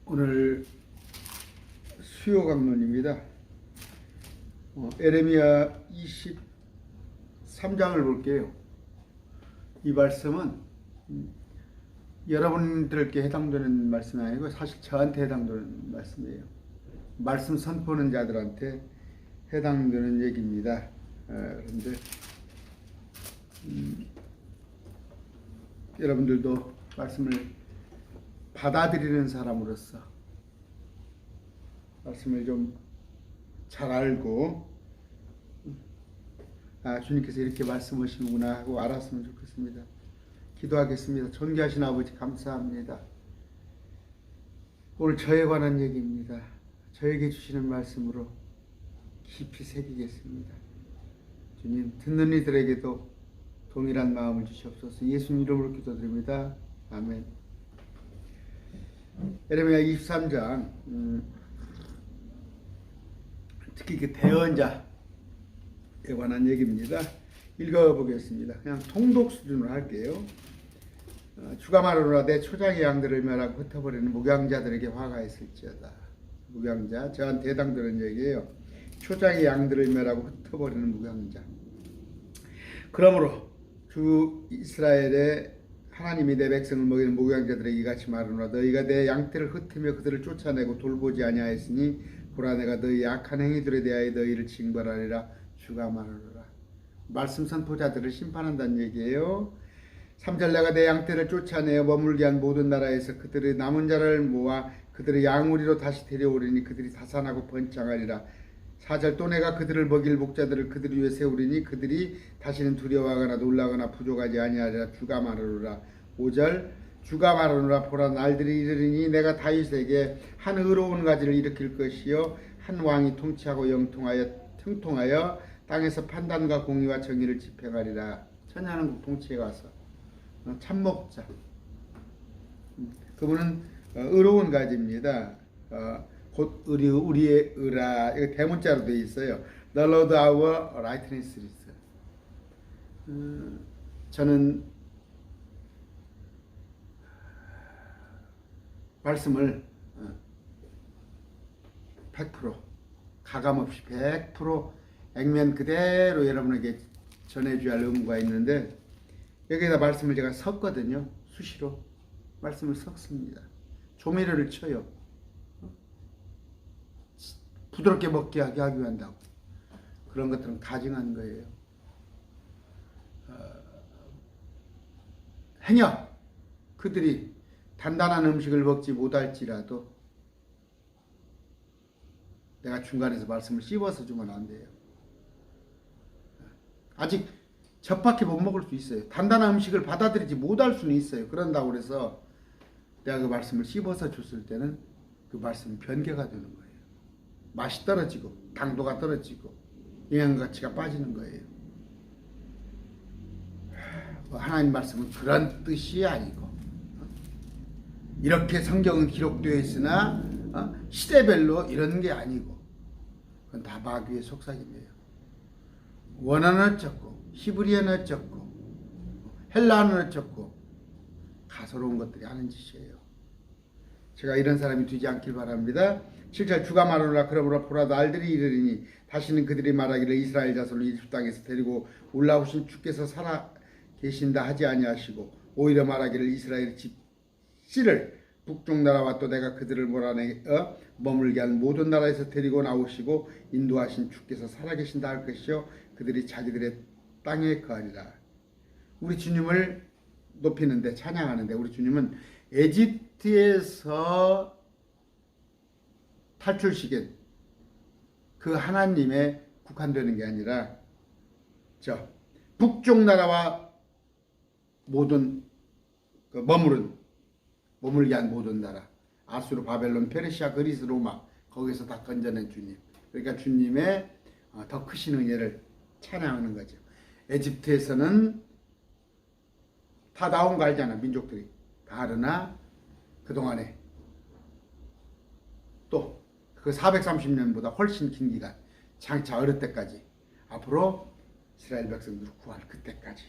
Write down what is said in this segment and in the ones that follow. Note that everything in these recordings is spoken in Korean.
오늘 수요 강론입니다. 에레미야 23장을 볼게요. 이 말씀은 여러분들께 해당되는 말씀이 아니고 사실 저한테 해당되는 말씀이에요. 말씀 선포하는 자들한테 해당되는 얘기입니다. 그런데 여러분들도 말씀을 받아들이는 사람으로서 말씀을 좀 잘 알고 주님께서 이렇게 말씀하시는구나 하고 알았으면 좋겠습니다. 기도하겠습니다. 존귀하신 아버지 감사합니다. 오늘 저에 관한 얘기입니다. 저에게 주시는 말씀으로 깊이 새기겠습니다. 주님, 듣는 이들에게도 동일한 마음을 주시옵소서. 예수님 이름으로 기도드립니다. 아멘. 에레미야 23장 특히 그 대언자에 관한 얘기입니다. 읽어보겠습니다. 그냥 통독 수준으로 할게요. 주가 말하노라 내 초장의 양들을 멸하고 흩어버리는 목양자들에게 화가 있을지어다. 목양자, 저한테 해당되는 얘기예요. 초장의 양들을 멸하고 흩어버리는 목양자. 그러므로 주 이스라엘의 하나님이 내 백성을 먹이는 목양자들에게 이같이 말하노라 너희가 내 양떼를 흩으며 그들을 쫓아내고 돌보지 아니하였으니 보라 내가 너희 악한 행위들에 대하여 너희를 징벌하리라 주가 말하노라. 말씀 선포자들을 심판한다는 얘기예요. 3절 내가 내 양떼를 쫓아내어 머물게 한 모든 나라에서 그들의 남은 자를 모아 그들의 양우리로 다시 데려오리니 그들이 다산하고 번창하리라. 4절 또 내가 그들을 먹일 목자들을 그들 위에 세우리니 그들이 다시는 두려워하거나 놀라거나 부족하지 아니하리라 주가 말하노라. 5절 주가 말하노라 보라 날들이 이르리니 내가 다윗에게 한 의로운 가지를 일으킬 것이요 한 왕이 통치하고 형통하여 땅에서 판단과 공의와 정의를 집행하리라. 천년왕국 통치에 가서 참목자 그분은 의로운 가지입니다. 곧 우리의 의라. 이거 대문자로 되어 있어요. The Lord our righteousness. 저는 말씀을 100% 가감없이 100% 액면 그대로 여러분에게 전해줘야 할 의무가 있는데 여기에다 말씀을 제가 섞거든요. 수시로 말씀을 섞습니다. 조미료를 쳐요. 부드럽게 먹게 하게 하기 위한다고. 그런 것들은 가증한 거예요. 행여 그들이 단단한 음식을 먹지 못할지라도 내가 중간에서 말씀을 씹어서 주면 안 돼요. 아직 젖밖에 못 먹을 수 있어요. 단단한 음식을 받아들이지 못할 수는 있어요. 그런다고 해서 내가 그 말씀을 씹어서 줬을 때는 그 말씀이 변개가 되는 거예요. 맛이 떨어지고 당도가 떨어지고 영양가치가 빠지는 거예요. 하나님 말씀은 그런 뜻이 아니고 이렇게 성경은 기록되어 있으나 시대별로 이런 게 아니고 그건 다 마귀의 속삭임이에요. 원어는 어쩌고 히브리어는 어쩌고 헬라어는 어쩌고 가소로운 것들이 하는 짓이에요. 제가 이런 사람이 되지 않길 바랍니다. 7절 주가 말하노라 그러므로 보라 날들이 이르리니 다시는 그들이 말하기를 이스라엘 자손을 이집트 땅에서 데리고 올라오신 주께서 살아 계신다 하지 아니하시고 오히려 말하기를 이스라엘 씨를 북쪽 나라와 또 내가 그들을 몰아내어 머물게 한 모든 나라에서 데리고 나오시고 인도하신 주께서 살아계신다 할 것이요 그들이 자기들의 땅에 거하리라. 우리 주님을 높이는데 찬양하는데 우리 주님은 에집트에서 탈출시킨 그 하나님에 국한되는 게 아니라 저 북쪽 나라와 모든 그 머물게 한 모든 나라 아수르, 바벨론, 페르시아, 그리스, 로마 거기서 다 건져낸 주님. 그러니까 주님의 더 크신 은혜를 찬양하는 거죠. 에집트에서는 다 나온 거 알잖아. 민족들이 다르나 그동안에 또 그 430년보다 훨씬 긴 기간 장차 어릴 때까지 앞으로 이스라엘 백성들을 구할 그때까지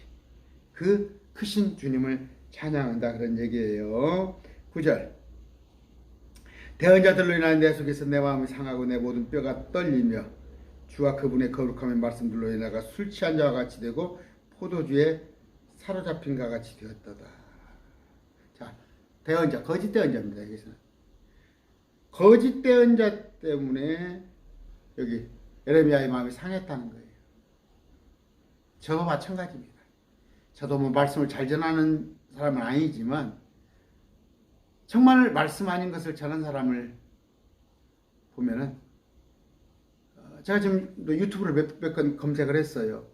그 크신 주님을 찬양한다 그런 얘기예요. 9절 대언자들로 인하여 내 속에서 내 마음이 상하고 내 모든 뼈가 떨리며 주와 그분의 거룩함의 말씀들로 인하여 술 취한 자와 같이 되고 포도주에 사로잡힌 가 같이 되었도다. 자, 대언자, 거짓 대언자입니다. 여기서는 거짓 대언자 때문에 여기 예레미야의 마음이 상했다는 거예요. 저도 마찬가지입니다. 저도 뭐 말씀을 잘 전하는 사람은 아니지만 정말 말씀 아닌 것을 전하는 사람을 보면은 제가 지금 유튜브를 몇 건 검색을 했어요.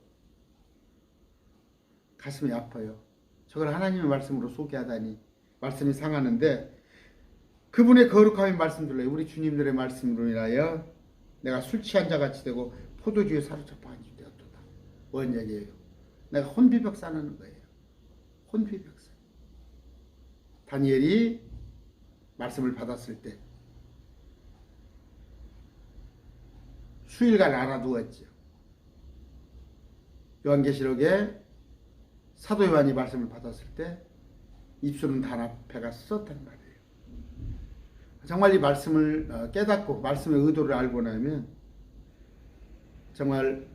가슴이 아파요. 저걸 하나님의 말씀으로 소개하다니 말씀이 상하는데 그분의 거룩함의 말씀들로 우리 주님들의 말씀으로 인하여 내가 술 취한 자 같이 되고 포도주에 사로잡혀 앉게 되었도다. 뭔 얘기예요? 내가 혼비백산하는 거예요. 혼비백산. 다니엘이 말씀을 받았을 때 수일간 알아두었죠. 요한계시록에 사도 요한이 말씀을 받았을 때 입술은 단합해가 썼단 말이에요. 정말 이 말씀을 깨닫고 말씀의 의도를 알고 나면 정말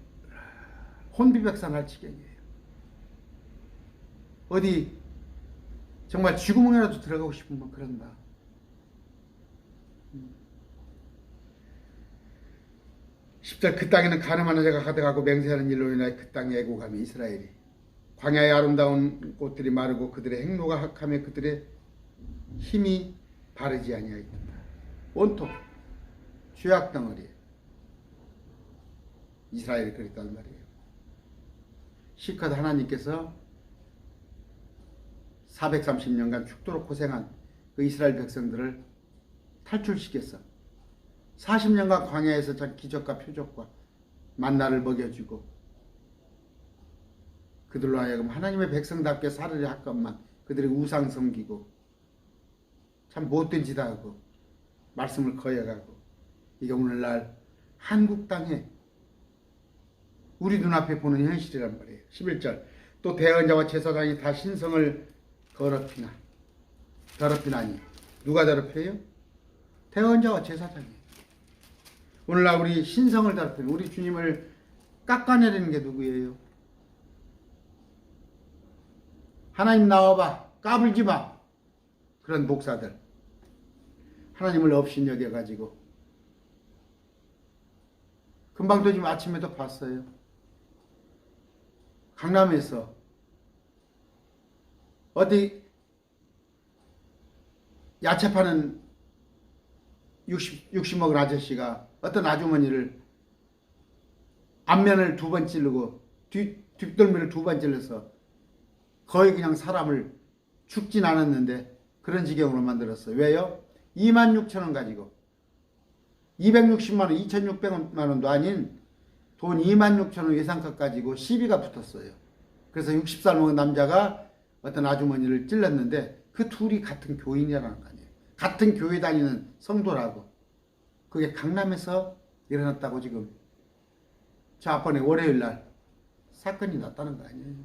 혼비백산할 지경이에요. 어디 정말 쥐구멍이라도 들어가고 싶으면 그런다. 10절 그 땅에는 가늠하는 자가 가득하고 맹세하는 일로 인하여 그 땅의 애고감이 이스라엘이 광야의 아름다운 꽃들이 마르고 그들의 행로가 학하며 그들의 힘이 바르지 아니하였다. 온통 죄악 덩어리에 이스라엘이 그랬단 말이에요. 실컷 하나님께서 430년간 죽도록 고생한 그 이스라엘 백성들을 탈출시켰어. 40년간 광야에서 전 기적과 표적과 만나를 먹여주고 그들로 하여금 하나님의 백성답게 살으려 할 것만 그들의 우상 섬기고 참 못된 짓 하고 말씀을 거역하고 이게 오늘날 한국 땅에 우리 눈앞에 보는 현실이란 말이에요. 11절 또 대언자와 제사장이 다 신성을 더럽히나니 누가 더럽혀요? 대언자와 제사장이에요. 오늘날 우리 신성을 더럽히는 우리 주님을 깎아내리는 게 누구예요? 하나님 나와봐 까불지 마 그런 목사들 하나님을 없인 여겨가지고 금방도 지금 아침에도 봤어요. 강남에서 어디 야채 파는 60 먹은 아저씨가 어떤 아주머니를 앞면을 2번 찌르고 뒷덜미를 2번 찔러서 거의 그냥 사람을 죽진 않았는데 그런 지경으로 만들었어요. 왜요? 26,000원 가지고 260만원 2,600만원도 아닌 돈 26,000원 예상값 가지고 시비가 붙었어요. 그래서 60살 먹은 남자가 어떤 아주머니를 찔렀는데 그 둘이 같은 교인이라는 거 아니에요. 같은 교회 다니는 성도라고. 그게 강남에서 일어났다고 지금 저 앞번에 월요일날 사건이 났다는 거 아니에요.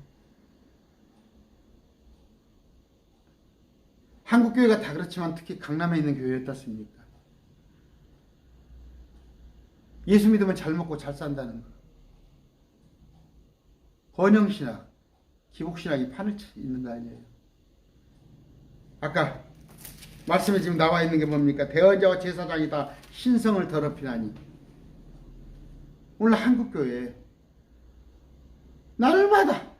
한국교회가 다 그렇지만 특히 강남에 있는 교회 어떻습니까? 예수 믿으면 잘 먹고 잘 산다는 거. 번영신학, 기복신학이 판을 쳐 있는 거 아니에요. 아까 말씀에 지금 나와 있는 게 뭡니까? 대언자와 제사장이 다 신성을 더럽히나니. 오늘 한국교회 날마다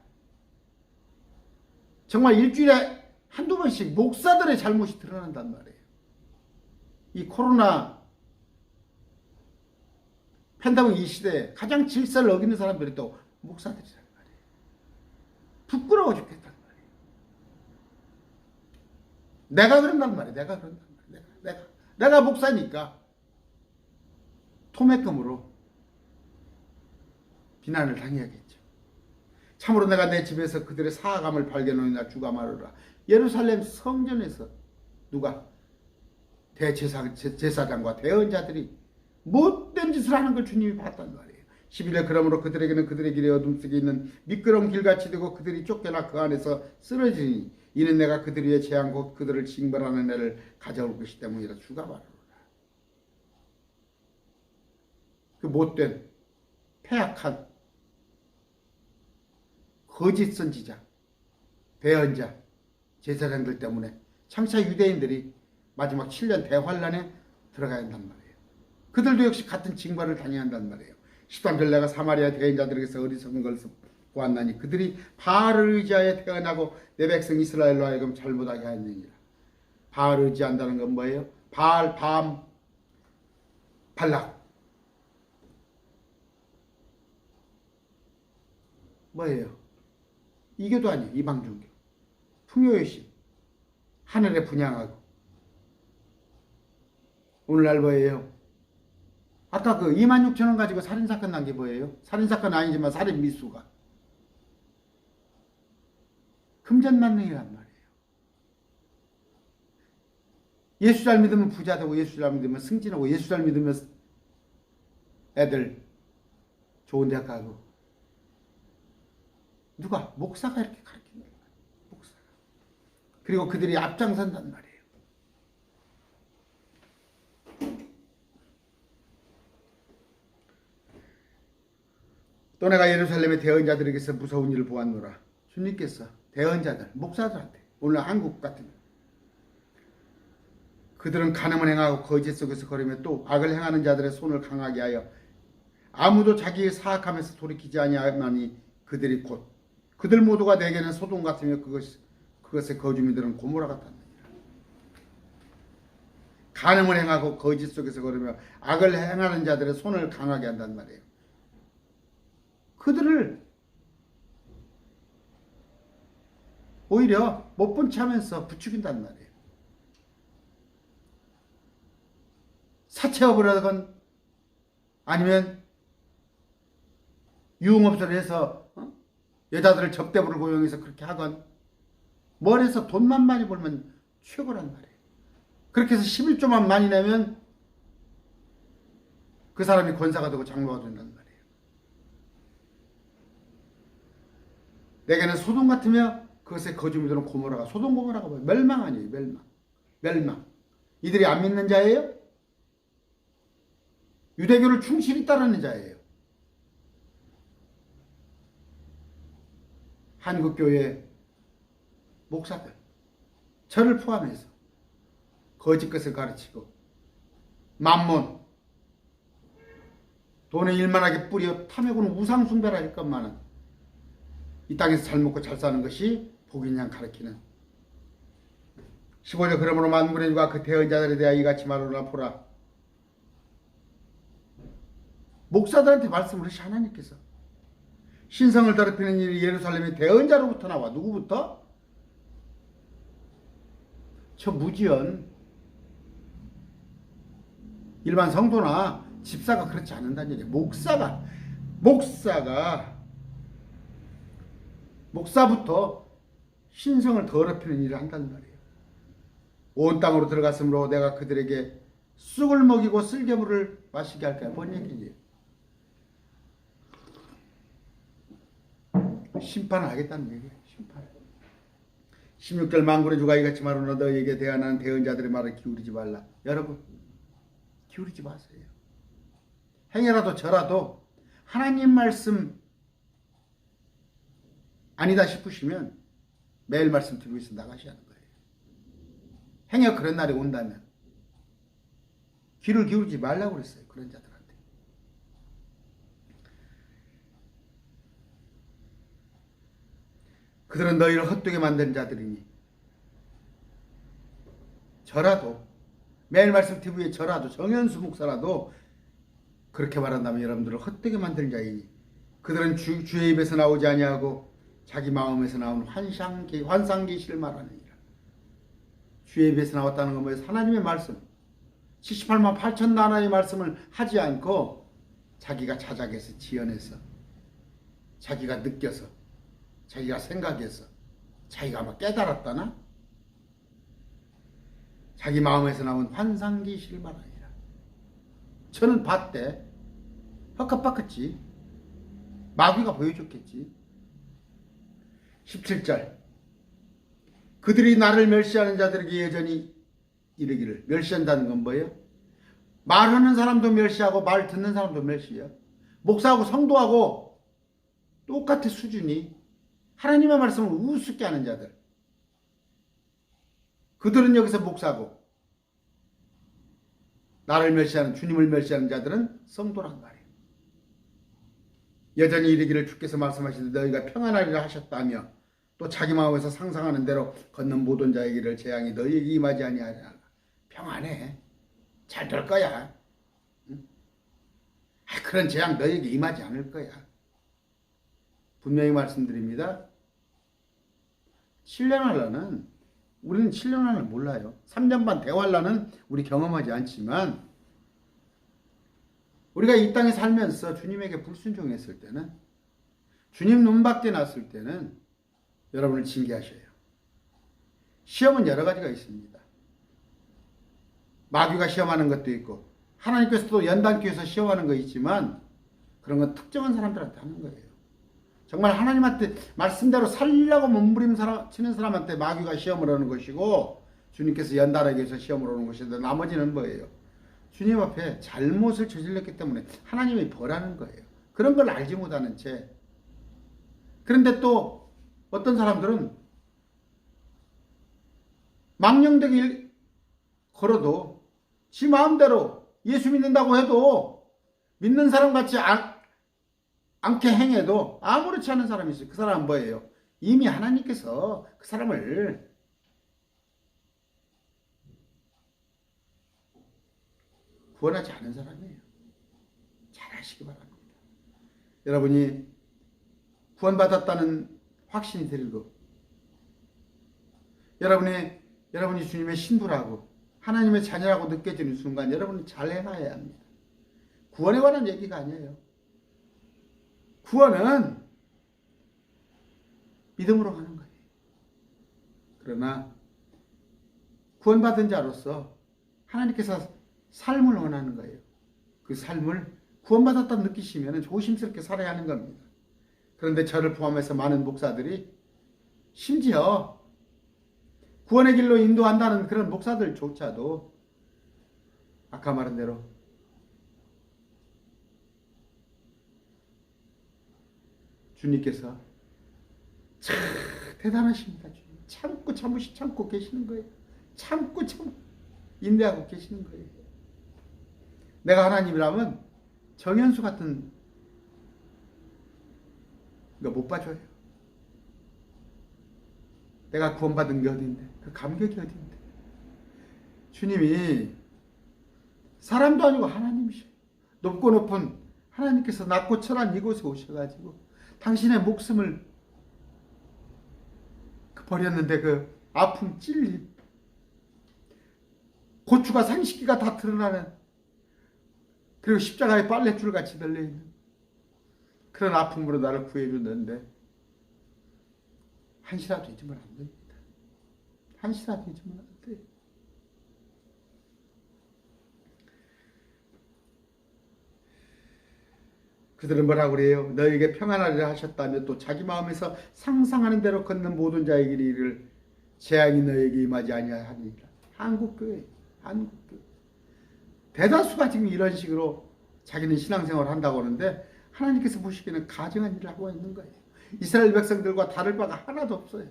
정말 일주일에 한두 번씩 목사들의 잘못이 드러난단 말이에요. 이 코로나 팬데믹 이 시대에 가장 질서를 어기는 사람들이 또 목사들이란 말이에요. 부끄러워 죽겠단 말이에요. 내가 그런단 말이에요. 내가 목사니까 토매금으로 비난을 당해야겠죠. 참으로 내가 내 집에서 그들의 사악함을 발견하느냐 주가 말하라. 예루살렘 성전에서 누가 제사장과 대언자들이 못된 짓을 하는 걸 주님이 봤단 말이에요. 11절 그러므로 그들에게는 그들의 길에 어둠 속에 있는 미끄러운 길같이 되고 그들이 쫓겨나 그 안에서 쓰러지니 이는 내가 그들 위에 재앙 곧 그들을 징벌하는 애를 가져올 것이 때문이라. 주가 말하노라. 그 못된 패악한 거짓 선지자 배언자 제사장들 때문에 장차 유대인들이 마지막 7년 대환란에 들어가야 한단 말이에요. 그들도 역시 같은 징벌을 당해야 한단 말이에요. 13절 내가 사마리아 대인자들에게서 어리석은 것을 보았나니 그들이 바알을 의지하여 태어나고 내 백성 이스라엘로 하여금 잘못하게 하였느니라. 바알을 의지한다는 건 뭐예요? 바알, 밤, 발락. 뭐예요? 이교도 아니에요. 이방종교. 풍요의식. 하늘에 분양하고. 오늘날 뭐예요? 아까 그 26,000원 가지고 살인사건 난 게 뭐예요? 살인사건 아니지만 살인 미수가. 금전만능이란 말이에요. 예수 잘 믿으면 부자 되고 예수 잘 믿으면 승진하고 예수 잘 믿으면 애들 좋은 데 가고. 누가? 목사가 이렇게 가르치는 거예요. 목사가. 그리고 그들이 앞장선단 말이에요. 또 내가 예루살렘의 대언자들에게서 무서운 일을 보았노라. 주님께서 대언자들, 목사들한테 오늘 한국 같은 그들은 간음을 행하고 거짓 속에서 걸으며 또 악을 행하는 자들의 손을 강하게 하여 아무도 자기의 사악함에서 돌이키지 아니하나니 그들이 곧 그들 모두가 내게는 소돔 같으며 그것의 거주민들은 고모라 같았느니라. 간음을 행하고 거짓 속에서 걸으며 악을 행하는 자들의 손을 강하게 한단 말이에요. 그들을 오히려 못 본 척하면서 부추긴단 말이에요. 사채업을 하건 아니면 유흥업소를 해서 여자들을 접대부를 고용해서 그렇게 하건 뭘 해서 돈만 많이 벌면 최고란 말이에요. 그렇게 해서 11조만 많이 내면 그 사람이 권사가 되고 장로가 된단 말이에요. 내게는 소돔 같으며 그것의 거주민들은 고모라가. 소돔 고모라가 뭐예요? 멸망 아니에요. 멸망. 이들이 안 믿는 자예요? 유대교를 충실히 따르는 자예요. 한국교회 목사들, 저를 포함해서 거짓 것을 가르치고 만몬, 돈에 일만하게 뿌려 탐욕은 우상 숭배를 할 것만은 이 땅에서 잘 먹고 잘 사는 것이 복인 양 가르치는 15절 그러므로 만군의 주가 그 대언자들에 대하여 이같이 말하노라. 보라, 목사들한테 말씀을 하시 하나님께서 신성을 더럽히는 일이 예루살렘의 대언자로부터 나와. 누구부터? 저 무지연 일반 성도나 집사가 그렇지 않는다는 얘기예요. 목사부터 신성을 더럽히는 일을 한다는 말이에요. 온 땅으로 들어갔으므로 내가 그들에게 쑥을 먹이고 쓸개물을 마시게 할까요? 뭔 얘기예요? 심판을 하겠다는 얘기예요. 심판. 16절 만군의 주가 이같이 말하노라. 너희에게 대하는 대언자들의 말을 기울이지 말라. 여러분 기울이지 마세요. 행여라도 저라도 하나님 말씀 아니다 싶으시면 매일 말씀 드리고 있어 나가셔야 하는 거예요. 행여 그런 날이 온다면 귀를 기울이지 말라고 그랬어요. 그런 자들한테. 그들은 너희를 헛되게 만든 자들이니 저라도 매일 말씀 TV에 저라도 정현수 목사라도 그렇게 말한다면 여러분들을 헛되게 만드는 자이니 그들은 주의 입에서 나오지 아니하고 자기 마음에서 나온 환상계시를 말하느니라. 주의 입에서 나왔다는 건 뭐예요? 하나님의 말씀 78만 8천 나라의 말씀을 하지 않고 자기가 자작해서 지어내서 자기가 느껴서 자기가 생각해서 자기가 아마 깨달았다나 자기 마음에서 나온 환상계시를 말하니라. 저는 봤대 헛것박었지 마귀가 보여줬겠지. 17절 그들이 나를 멸시하는 자들에게 여전히 이르기를. 멸시한다는 건 뭐예요? 말하는 사람도 멸시하고 말 듣는 사람도 멸시해요. 목사하고 성도하고 똑같은 수준이 하나님의 말씀을 우습게 하는 자들. 그들은 여기서 목사고 나를 멸시하는 주님을 멸시하는 자들은 성도란 말이에요. 여전히 이르기를 주께서 말씀하시되 너희가 평안하리라 하셨다며 또 자기 마음에서 상상하는 대로 걷는 모든 자의 길을 재앙이 너희에게 임하지 아니하리라. 평안해. 잘 될 거야. 응? 그런 재앙 너희에게 임하지 않을 거야. 분명히 말씀드립니다. 7년 환란은 우리는 7년 환란을 몰라요. 3년 반 대환란은 우리 경험하지 않지만 우리가 이 땅에 살면서 주님에게 불순종했을 때는 주님 눈밖에 났을 때는 여러분을 징계하셔요. 시험은 여러 가지가 있습니다. 마귀가 시험하는 것도 있고 하나님께서도 연단기에서 시험하는 거 있지만 그런 건 특정한 사람들한테 하는 거예요. 정말 하나님한테 말씀대로 살려고 몸부림치는 사람한테 마귀가 시험을 하는 것이고 주님께서 연단하기 위해서 시험을 하는 것인데 나머지는 뭐예요? 주님 앞에 잘못을 저질렀기 때문에 하나님이 벌하는 거예요. 그런 걸 알지 못하는 채. 그런데 또 어떤 사람들은 망령되게 걸어도 지 마음대로 예수 믿는다고 해도 믿는 사람 같지 않게 행해도 아무렇지 않은 사람이 있어요. 그 사람은 뭐예요? 이미 하나님께서 그 사람을 구원하지 않은 사람이에요. 잘 아시기 바랍니다. 여러분이 구원받았다는 확신이 들고 여러분이 주님의 신부라고 하나님의 자녀라고 느껴지는 순간 여러분은 잘 행해야 합니다. 구원에 관한 얘기가 아니에요. 구원은 믿음으로 가는 거예요. 그러나 구원받은 자로서 하나님께서 삶을 원하는 거예요. 그 삶을 구원받았다고 느끼시면 조심스럽게 살아야 하는 겁니다. 그런데 저를 포함해서 많은 목사들이 심지어 구원의 길로 인도한다는 그런 목사들조차도 아까 말한 대로 주님께서 참 대단하십니다. 참고 계시는 거예요. 참고 인내하고 계시는 거예요. 내가 하나님이라면 정현수 같은 거 못 봐줘요. 내가 구원받은 게 어딘데? 그 감격이 어딘데? 주님이 사람도 아니고 하나님이셔요. 높고 높은 하나님께서 낮고 천한 이곳에 오셔가지고 당신의 목숨을 버렸는데 그 아픔 찔림 고추가 상식기가 다 드러나는 그리고 십자가에 빨랫줄 같이 달려있는 그런 아픔으로 나를 구해줬는데 한시라도 잊으면 안 됩니다. 한시라도 잊으면 안 돼요. 그들은 뭐라고 그래요? 너에게 평안하리라 하셨다며 또 자기 마음에서 상상하는 대로 걷는 모든 자의 길을 재앙이 너에게 임하지 아니하리라. 한국교회. 대다수가 지금 이런 식으로 자기는 신앙생활을 한다고 하는데 하나님께서 보시기에는 가증한 일을 하고 있는 거예요. 이스라엘 백성들과 다를 바가 하나도 없어요.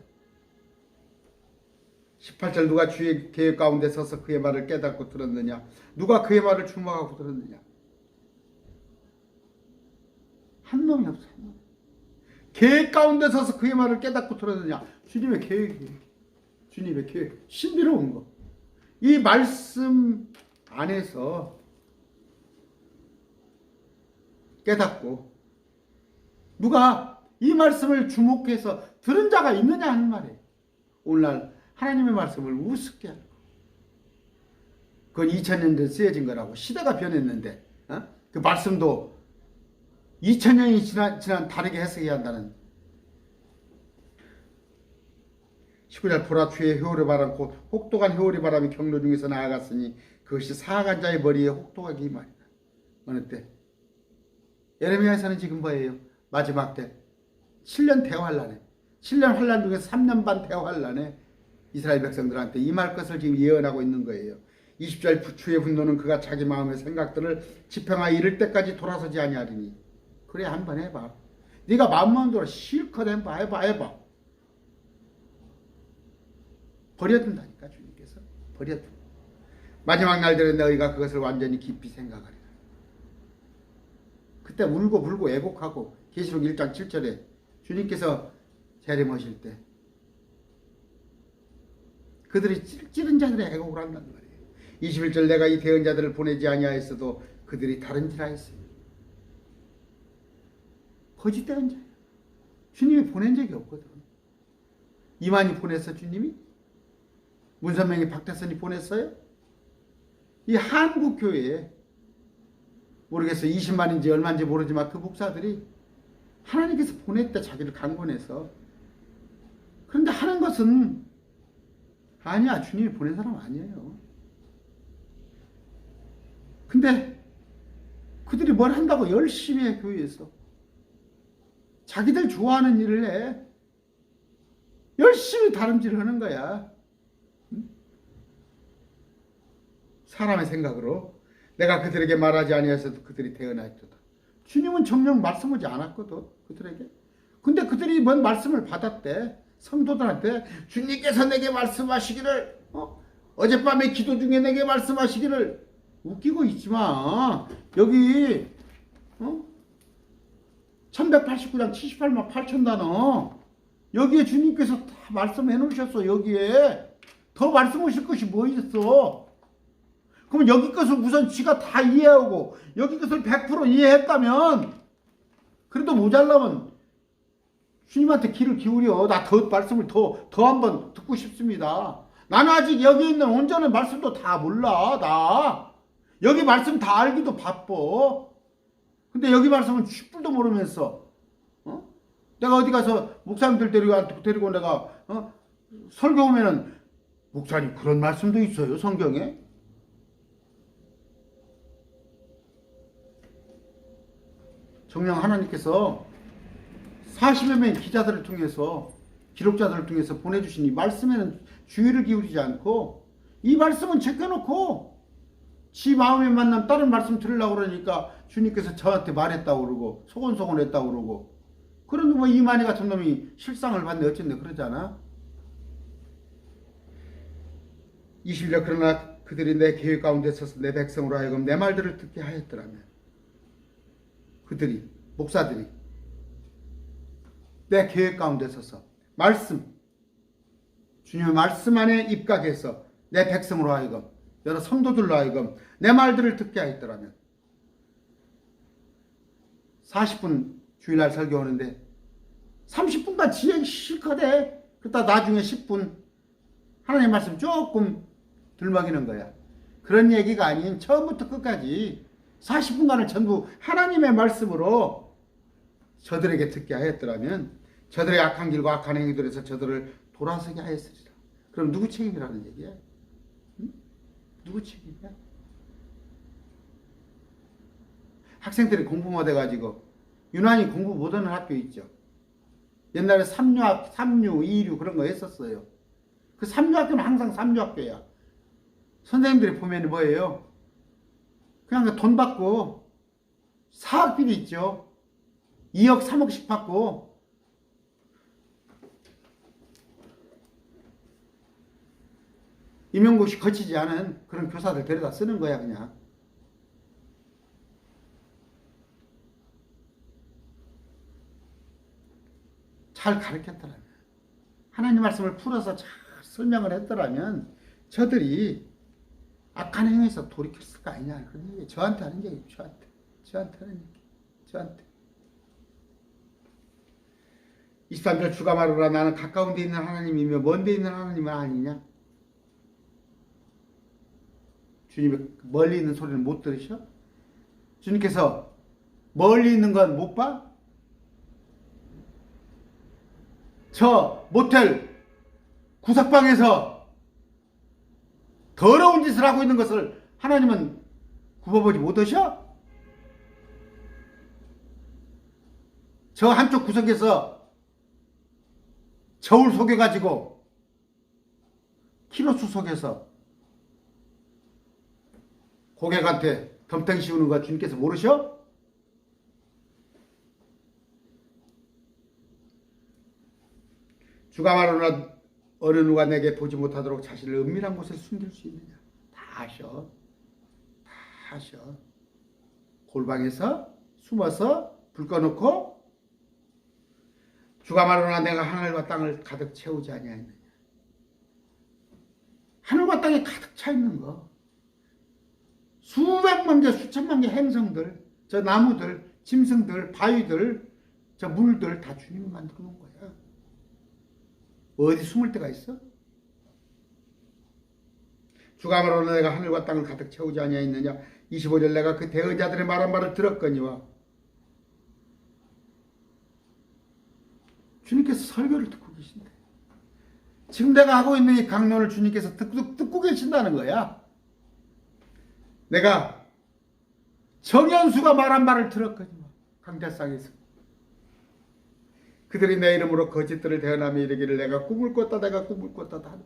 18절 누가 주의 계획 가운데 서서 그의 말을 깨닫고 들었느냐? 누가 그의 말을 주목하고 들었느냐? 한 놈이 없어. 한 놈. 계획 가운데 서서 그의 말을 깨닫고 들었느냐? 주님의 계획이에요. 주님의 계획. 신비로운 거. 이 말씀 안에서 깨닫고 누가 이 말씀을 주목해서 들은 자가 있느냐 하는 말이에요. 오늘날 하나님의 말씀을 우습게 하고 그건 2000년 전 쓰여진 거라고. 시대가 변했는데 그 말씀도 2000년이 지난 다르게 해석해야 한다는. 19절 보라 주의 회오리 바람 곧 혹독한 회오리 바람이 경로 중에서 나아갔으니 그것이 사악한 자의 머리에 혹독하게 임하리라. 어느 때? 예레미야에서는 지금 뭐예요? 마지막 때 7년 대환란에 7년 환란 중에서 3년 반 대환란에 이스라엘 백성들한테 임할 것을 지금 예언하고 있는 거예요. 20절 주의 분노는 그가 자기 마음의 생각들을 지평하여 이를 때까지 돌아서지 아니하리니. 그래 한번 해봐. 네가 마음대로 실컷 해봐. 버려둔다니까 주님께서. 버려둔. 마지막 날들에 너희가 그것을 완전히 깊이 생각하리라. 그때 울고 불고 애곡하고 계시록 1장 7절에 주님께서 재림하실 때 그들이 찌른 자들의 애곡을 한단 말이에요. 21절 내가 이 대언 자들을 보내지 아니하였어도 그들이 다른 짓을 하였어요. 거짓 대언 자예요. 주님이 보낸 적이 없거든. 이만희 보냈어 주님이? 문선명이 박태선이 보냈어요? 이 한국 교회에 모르겠어요. 20만인지 얼마인지 모르지만 그 목사들이 하나님께서 보냈다 자기를 강권해서. 그런데 하는 것은 아니야. 주님이 보낸 사람 아니에요. 근데 그들이 뭘 한다고 열심히 해 교회에서. 자기들 좋아하는 일을 해. 열심히 다름질을 하는 거야. 사람의 생각으로. 내가 그들에게 말하지 아니하여서도 그들이 대언하였도다. 주님은 정녕 말씀하지 않았거든 그들에게. 근데 그들이 뭔 말씀을 받았대. 성도들한테 주님께서 내게 말씀하시기를 어젯밤에 기도 중에 내게 말씀하시기를. 웃기고 있지만 여기 1189장 78만 8천 단어 여기에 주님께서 다 말씀해 놓으셨어. 여기에 더 말씀하실 것이 뭐 있어. 그럼 여기 것을 우선 지가 다 이해하고 여기 것을 100% 이해했다면 그래도 모자라면 주님한테 귀를 기울여. 나 더 말씀을 더 한번 듣고 싶습니다. 나는 아직 여기 있는 온전한 말씀도 다 몰라. 나 여기 말씀 다 알기도 바빠. 근데 여기 말씀은 10불도 모르면서 내가 어디 가서 목사님들 데리고 내가 설교 오면은 목사님 그런 말씀도 있어요 성경에? 정녕 하나님께서 40여 명의 기자들을 통해서 기록자들을 통해서 보내주신 이 말씀에는 주의를 기울이지 않고 이 말씀은 제껴놓고 지 마음에 맞는 다른 말씀 들으려고 그러니까 주님께서 저한테 말했다고 그러고 소곤소곤 했다고 그러고. 그런데 뭐 이만희 같은 놈이 실상을 받네 어쨌네 그러잖아. 21절 그러나 그들이 내 계획 가운데 서서 내 백성으로 하여금 내 말들을 듣게 하였더라면 그들이 목사들이 내 계획 가운데 서서 말씀 주님의 말씀 안에 입각해서 내 백성으로 하여금 여러 성도들로 하여금 내 말들을 듣게 하였더라면 40분 주일날 설교하는데 30분간 지혜 실컷 해. 그러다 나중에 10분 하나님 말씀 조금 들먹이는 거야. 그런 얘기가 아닌 처음부터 끝까지 40분간을 전부 하나님의 말씀으로 저들에게 듣게 하였더라면 저들의 악한 길과 악한 행위들에서 저들을 돌아서게 하였으리라. 그럼 누구 책임이라는 얘기야? 응? 누구 책임이야? 학생들이 공부 못해가지고 유난히 공부 못하는 학교 있죠. 옛날에 3류, 2류 그런 거 했었어요. 그 3류 학교는 항상 3류 학교야. 선생님들이 보면 뭐예요? 그냥 돈 받고 사학비리 있죠. 2억 3억씩 받고 임용고시 거치지 않은 그런 교사들 데려다 쓰는 거야 그냥. 잘 가르쳤더라면 하나님 말씀을 풀어서 잘 설명을 했더라면 저들이 악한 행위에서 돌이켰을 거 아니냐 그런 얘기. 저한테 하는 얘기. 저한테 하는 얘기. 저한테 23절 주가 말하라 나는 가까운 데 있는 하나님이며 먼 데 있는 하나님은 아니냐. 주님이 멀리 있는 소리는 못 들으셔? 주님께서 멀리 있는 건 못 봐? 저 모텔 구석방에서 더러운 짓을 하고 있는 것을 하나님은 굽어보지 못하셔? 저 한쪽 구석에서 저울 속여가지고 키로수 속에서 고객한테 덤탱이 씌우는 거 주님께서 모르셔? 주가 말하노라 어느 누가 내게 보지 못하도록 자신을 은밀한 곳에 숨길 수 있느냐. 다 아셔. 다 아셔. 골방에서 숨어서 불 꺼놓고 주가 말하노라 내가 하늘과 땅을 가득 채우지 아니하느냐. 하늘과 땅에 가득 차 있는 거. 수백만 개, 수천만 개 행성들, 저 나무들, 짐승들, 바위들, 저 물들 다 주님이 만들어 놓은 거야. 어디 숨을 데가 있어? 주가 말하노라 내가 하늘과 땅을 가득 채우지 아니하였느냐. 25절 내가 그 대언자들의 말한 바를 들었거니와. 주님께서 설교를 듣고 계신대. 지금 내가 하고 있는 이 강론을 주님께서 듣고 계신다는 거야. 내가 정연수가 말한 말을 들었거니와. 강대상에서. 그들이 내 이름으로 거짓들을 대언하며 이르기를 내가 꿈을 꿨다 내가 꿈을 꿨다 하는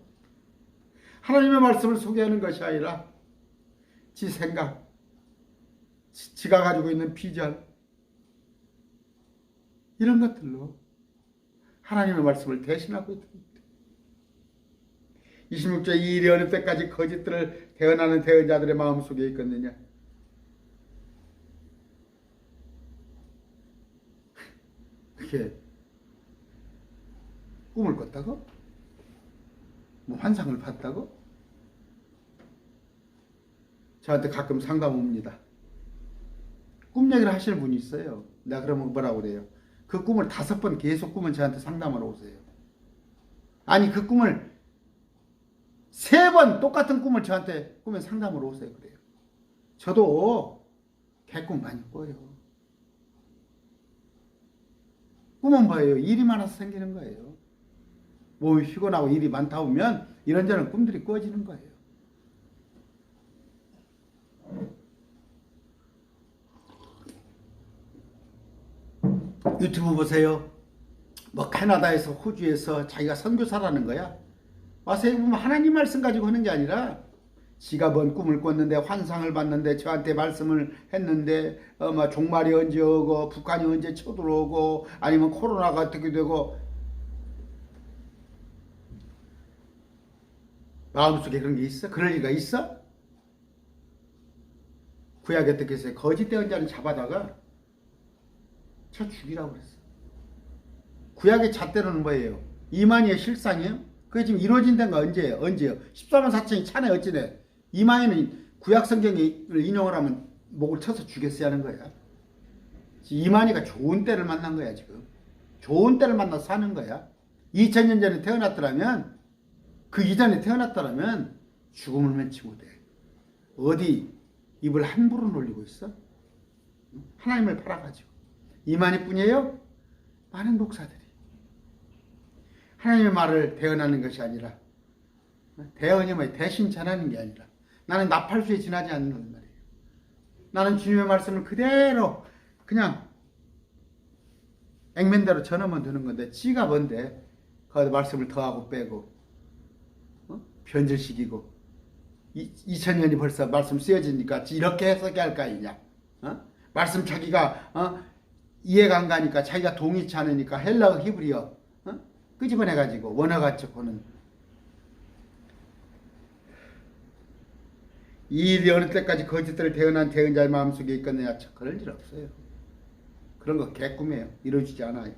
하나님의 말씀을 소개하는 것이 아니라 지 생각, 지가 가지고 있는 비전 이런 것들로 하나님의 말씀을 대신하고 있습니다. 26절 이 일이 어느 때까지 거짓들을 대언하는 대언자들의 마음속에 있겠느냐. 그게 꿈을 꿨다고? 뭐 환상을 봤다고? 저한테 가끔 상담 옵니다. 꿈 얘기를 하시는 분이 있어요. 내가 그러면 뭐라고 그래요? 그 꿈을 5번 계속 꾸면 저한테 상담하러 오세요. 아니 그 꿈을 3번 똑같은 꿈을 저한테 꾸면 상담으로 오세요. 그래요. 저도 개꿈 많이 꿔요. 꿈은 뭐예요? 일이 많아서 생기는 거예요. 몸이 피곤하고 일이 많다 보면 이런저런 꿈들이 꿔지는 거예요. 유튜브 보세요. 뭐 캐나다에서 호주에서 자기가 선교사라는 거야. 와서 보면 하나님 말씀 가지고 하는 게 아니라 지가 뭔 꿈을 꿨는데 환상을 봤는데 저한테 말씀을 했는데 뭐 종말이 언제 오고 북한이 언제 쳐들어오고 아니면 코로나가 어떻게 되고 마음속에 그런 게 있어? 그럴 리가 있어? 구약에 어떻게 했어요? 거짓 대언자를 잡아다가 쳐 죽이라고 그랬어. 구약의 잣대로는 뭐예요? 이만희의 실상이에요? 그게 지금 이루어진 데가 언제예요? 언제요? 14만 4천이 차네 어찌네. 이만희는 구약 성경을 인용을 하면 목을 쳐서 죽였어야 하는 거야. 이만희가 좋은 때를 만난 거야 지금. 좋은 때를 만나서 사는 거야. 2000년 전에 태어났더라면 그 이전에 태어났더라면 죽음을 면치고 돼. 어디 입을 함부로 놀리고 있어? 하나님을 팔아가지고. 이만희뿐이에요? 많은 목사들이 하나님의 말을 대언하는 것이 아니라 대언이 뭐예요? 대신 전하는 게 아니라 나는 나팔수에 지나지 않는단 말이에요. 나는 주님의 말씀을 그대로 그냥 액면대로 전하면 되는 건데 지가 뭔데 거기다 말씀을 더하고 빼고 변질시키고 2000년이 벌써 말씀 쓰여지니까 이렇게 해석이 할 까이냐. 말씀 자기가 이해가 안 가니까 자기가 동의치 않으니까 헬라어 히브리어 끄집어내가지고 원어같이 보는 이 일이 어느 때까지 거짓들을 대언한 대언자의 마음속에 있겠느냐. 그럴 일 없어요. 그런 거 개꿈이에요. 이루어지지 않아요.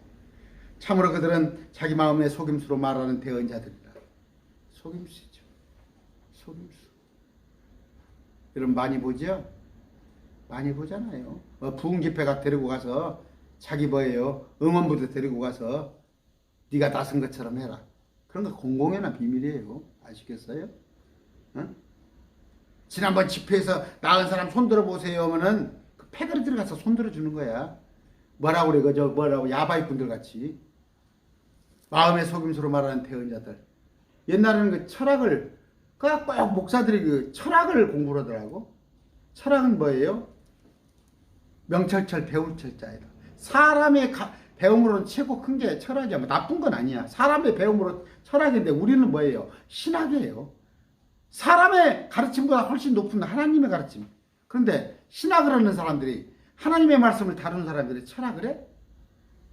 참으로 그들은 자기 마음의 속임수로 말하는 대언자들이라. 속임수죠. 속임수. 여러분 많이 보죠? 많이 보잖아요. 부흥집회가 데리고 가서 자기 뭐예요? 응원부대 데리고 가서 네가 나선 것처럼 해라. 그런 거 공공연한 비밀이에요. 아시겠어요? 지난번 집회에서 나은 사람 손들어 보세요 하면은 그 패드로 들어가서 손들어 주는 거야. 뭐라고 그래? 그저 뭐라고 야바이꾼들 같이 마음의 속임수로 말하는 대언자들. 옛날에는 그 철학을 꼭 목사들이 그 철학을 공부를 하더라고. 철학은 뭐예요? 명철철 배울철자예요. 사람의 배움으로는 최고 큰 게 철학이야. 뭐 나쁜 건 아니야. 사람의 배움으로 철학인데 우리는 뭐예요? 신학이에요. 사람의 가르침보다 훨씬 높은 하나님의 가르침. 그런데 신학을 하는 사람들이 하나님의 말씀을 다루는 사람들이 철학을 해?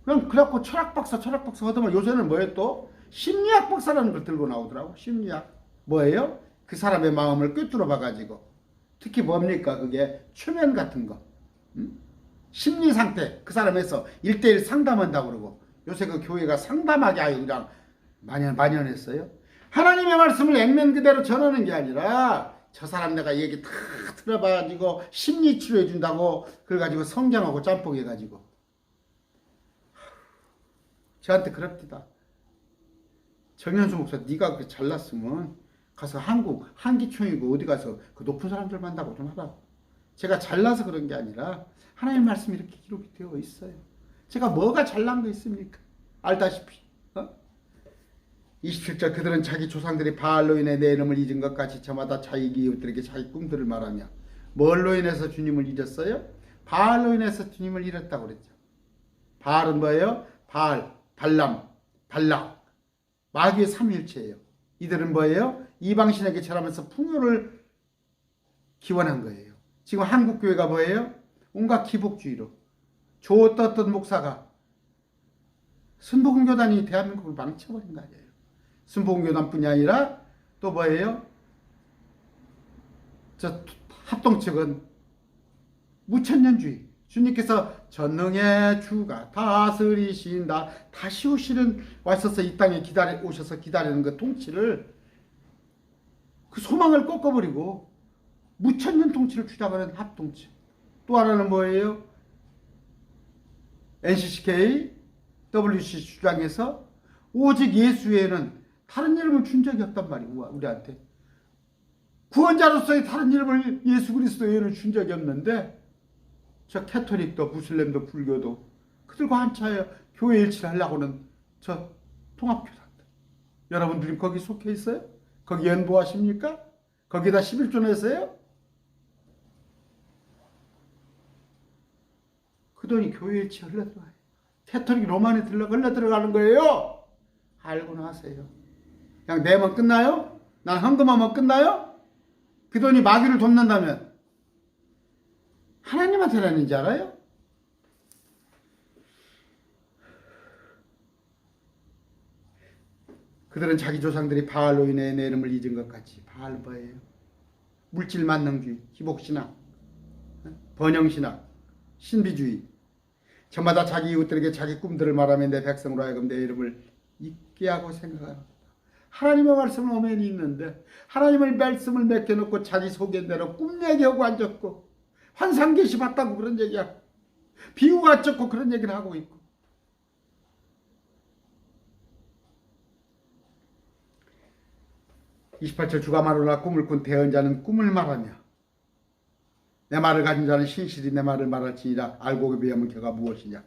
그럼 그래갖고 철학 박사 하더만 요새는 뭐예요 또? 심리학 박사라는 걸 들고 나오더라고. 심리학. 뭐예요? 그 사람의 마음을 꿰뚫어 봐가지고 특히 뭡니까? 그게 최면 같은 거. 심리 상태 그 사람에서 1대1 상담한다고 그러고 요새 그 교회가 상담하게 아예 그냥 만연했어요. 하나님의 말씀을 액면 그대로 전하는 게 아니라 저 사람 내가 얘기 다 들어봐가지고 심리 치료해 준다고 그래가지고 성경하고 짬뽕 해가지고 저한테 그럽디다. 정현수 목사 네가 그렇게 잘났으면 가서 한기총이고 어디 가서 그 높은 사람들 만나고 좀 하라고. 제가 잘나서 그런 게 아니라 하나님의 말씀이 이렇게 기록이 되어 있어요. 제가 뭐가 잘난 거 있습니까? 알다시피. 27절 그들은 자기 조상들이 바알로 인해 내 이름을 잊은 것 같이 저마다 자기 이웃들에게 자기 꿈들을 말하며 뭘로 인해서 주님을 잊었어요? 바알로 인해서 주님을 잃었다고 그랬죠. 바알은 뭐예요? 바알, 발람, 발락 마귀의 삼위일체예요. 이들은 뭐예요? 이방신에게 절하면서 풍요를 기원한 거예요. 지금 한국교회가 뭐예요? 온갖 기복주의로 좋았던 목사가 순복음교단이 대한민국을 망쳐버린 거 아니에요. 순복음교단뿐이 아니라 또 뭐예요? 저 합동측은 무천년주의. 주님께서 전능의 주가 다스리신다. 다시 오시는 와셔서 이 땅에 오셔서 기다리는 그 통치를 그 소망을 꺾어버리고 무천년 통치를 주장하는 합동측. 또 하나는 뭐예요? NCCK, WC 주장에서 오직 예수 외에는 다른 이름을 준 적이 없단 말이고 우리한테 구원자로서의 다른 이름을 예수 그리스도 외에는 준 적이 없는데 저 캐토릭도 무슬림도 불교도 그들과 한차에 교회 일치를 하려고는 저 통합교단들 여러분들이 거기 속해 있어요? 거기 연보하십니까? 거기다 11조 내세요? 그 돈이 교회 일치에 흘러들어가요. 캐토릭 로만에 흘러들어가는 거예요. 알고는 하세요. 그냥 내면 끝나요? 난 헌금하면 끝나요? 그 돈이 마귀를 돕는다면 하나님한테라는 줄 알아요? 그들은 자기 조상들이 바알로 인해 내 이름을 잊은 것 같이. 바알 뭐예요? 물질 만능주의, 기복신학, 번영신학, 신비주의. 저마다 자기 이웃들에게 자기 꿈들을 말하며 내 백성으로 하여금 내 이름을 잊게 하고 생각합니다. 하나님의 말씀은 엄연히 있는데 하나님의 말씀을 맡겨놓고 자기 소견대로 꿈 얘기하고 앉았고 환상 계시 봤다고 그런 얘기야. 비유가 적고 그런 얘기를 하고 있고. (28절) 주가 말하노라 꿈을 꾼 대언자는 꿈을 말하며 내 말을 가진 자는 신실히 내 말을 말할지니라. 알고 비하면 걔가 무엇이냐.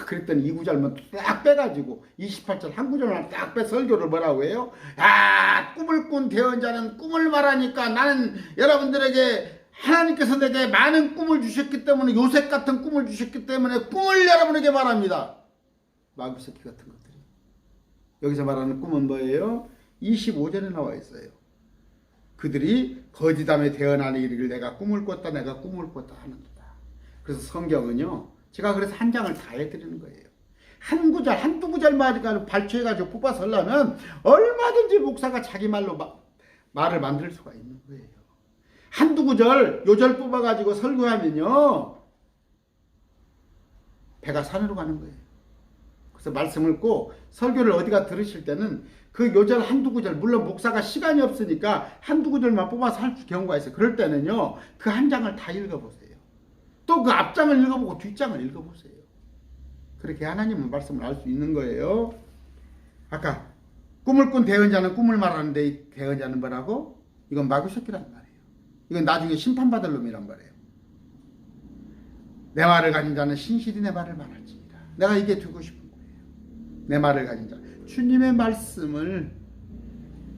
그랬더니 이 구절만 딱 빼가지고 28절 한 구절만 딱 빼 설교를 뭐라고 해요? 야, 꿈을 꾼 대언자는 꿈을 말하니까 나는 여러분들에게 하나님께서 내게 많은 꿈을 주셨기 때문에 요셉 같은 꿈을 주셨기 때문에 꿈을 여러분에게 말합니다. 마귀 새끼 같은 것들이. 여기서 말하는 꿈은 뭐예요? 25절에 나와 있어요. 그들이 거짓함에 대언하는 이르기를 내가 꿈을 꿨다 내가 꿈을 꿨다 하는도다. 그래서 성경은요 제가 그래서 한 장을 다 해드리는 거예요. 한 구절 한두 구절만 발췌해가지고 뽑아서 하려면 얼마든지 목사가 자기 말로 말을 만들 수가 있는 거예요. 한두 구절 요절 뽑아가지고 설교하면요 배가 산으로 가는 거예요. 그래서 말씀을 꼭 설교를 어디가 들으실 때는 그 요절 한두 구절, 물론 목사가 시간이 없으니까 한두 구절만 뽑아서 할 경우가 있어요. 그럴 때는요 그 한 장을 다 읽어보세요. 또 그 앞장을 읽어보고 뒷장을 읽어보세요. 그렇게 하나님은 말씀을 알 수 있는 거예요. 아까 꿈을 꾼 대언자는 꿈을 말하는데 이 대언자는 뭐라고? 이건 마귀 새끼란 말이에요. 이건 나중에 심판받을 놈이란 말이에요. 내 말을 가진 자는 신실히 내 말을 말할지니라. 내가 이게 되고 싶은 거예요. 내 말을 가진 자. 주님의 말씀을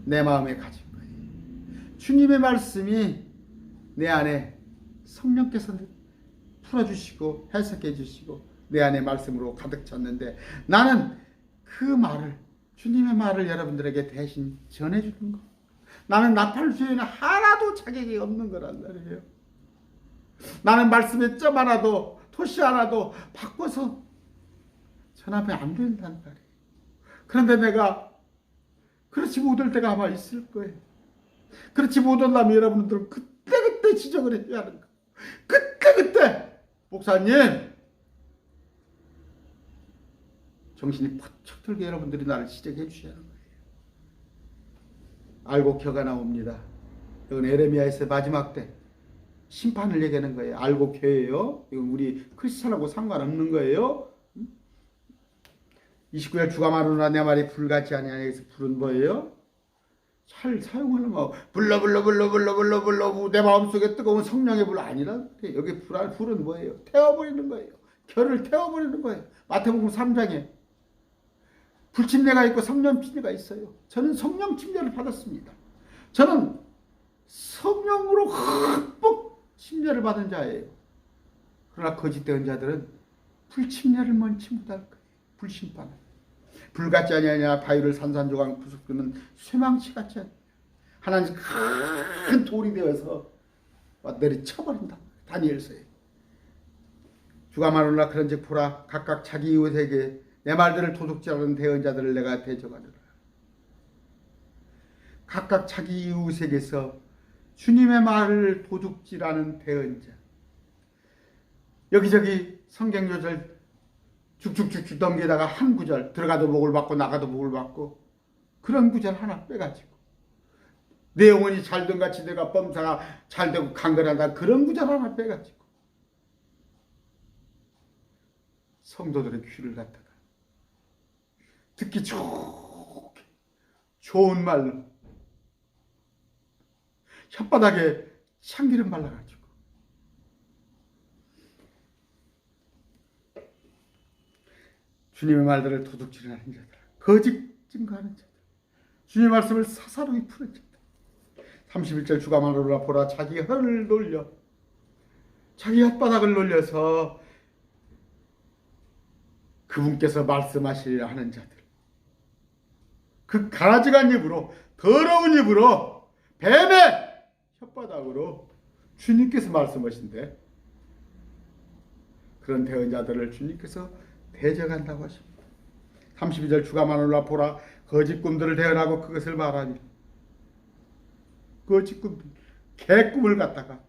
내 마음에 가진 거예요. 주님의 말씀이 내 안에 성령께서 풀어주시고 해석해 주시고 내 안에 말씀으로 가득 찼는데 나는 그 말을 주님의 말을 여러분들에게 대신 전해주는 거. 나는 나팔 수에는 하나도 자격이 없는 거란 말이에요. 나는 말씀에 점 하나도 토시 하나도 바꿔서 전하면 안 된다는 말이에요. 그런데 내가 그렇지 못할 때가 아마 있을 거예요. 그렇지 못한다면 여러분들은 그때그때 지적을 해야 하는 거예요. 그때그때 목사님 정신이 퍼쩍 들게 여러분들이 나를 지적해 주셔야 하는 거예요. 알고 켜가 나옵니다. 이건 에레미야에서 마지막 때 심판을 얘기하는 거예요. 알고 켜예요. 이건 우리 크리스찬하고 상관없는 거예요. 29절 주가 마르노라 내 말이 불같지 아니하여서 불은 뭐예요? 잘 사용하는 거 불러 내 마음속에 뜨거운 성령의 불 아니라 여기 불은 뭐예요? 태워버리는 거예요. 결을 태워버리는 거예요. 마태복음 3장에 불침례가 있고 성령 침례가 있어요. 저는 성령 침례를 받았습니다. 저는 성령으로 흠뻑 침례를 받은 자예요. 그러나 거짓된 자들은 불침례를 먼지 못할 거예요. 불심판을. 불같지 아니하냐 바위를 산산조각 부수는 쇠망치 같지 않냐. 하나님 큰 돌이 되어서 내리쳐버린다. 다니엘서에. 주가 말하노라 그런즉 보라 각각 자기 이웃에게 내 말들을 도둑질하는 대언자들을 내가 대적하리라. 각각 자기 이웃에게서 주님의 말을 도둑질하는 대언자. 여기저기 성경 요절 쭉쭉쭉쭉 넘기다가 한 구절 들어가도 복을 받고 나가도 복을 받고 그런 구절 하나 빼가지고 내 영혼이 잘된 같이 내가 범사가 잘되고 강건하다 그런 구절 하나 빼가지고 성도들의 귀를 갖다가 듣기 좋게 좋은 말로 혓바닥에 참기름 발라가지고 주님의 말들을 도둑질하는 자들, 거짓 증거하는 자들, 주님의 말씀을 사사로이 푸는 자들. 31절 주가 말하노라 보라 자기 혀를 놀려 자기 혓바닥을 놀려서 그분께서 말씀하시려 하는 자들. 그 가라지간 입으로 더러운 입으로 뱀의 혓바닥으로 주님께서 말씀하신대. 그런 대언자들을 주님께서 대적한다고 하십니다. 32절 주가 말하노라 보라 거짓 꿈들을 대언하고 그것을 말하니 거짓 꿈들 개꿈을 갖다가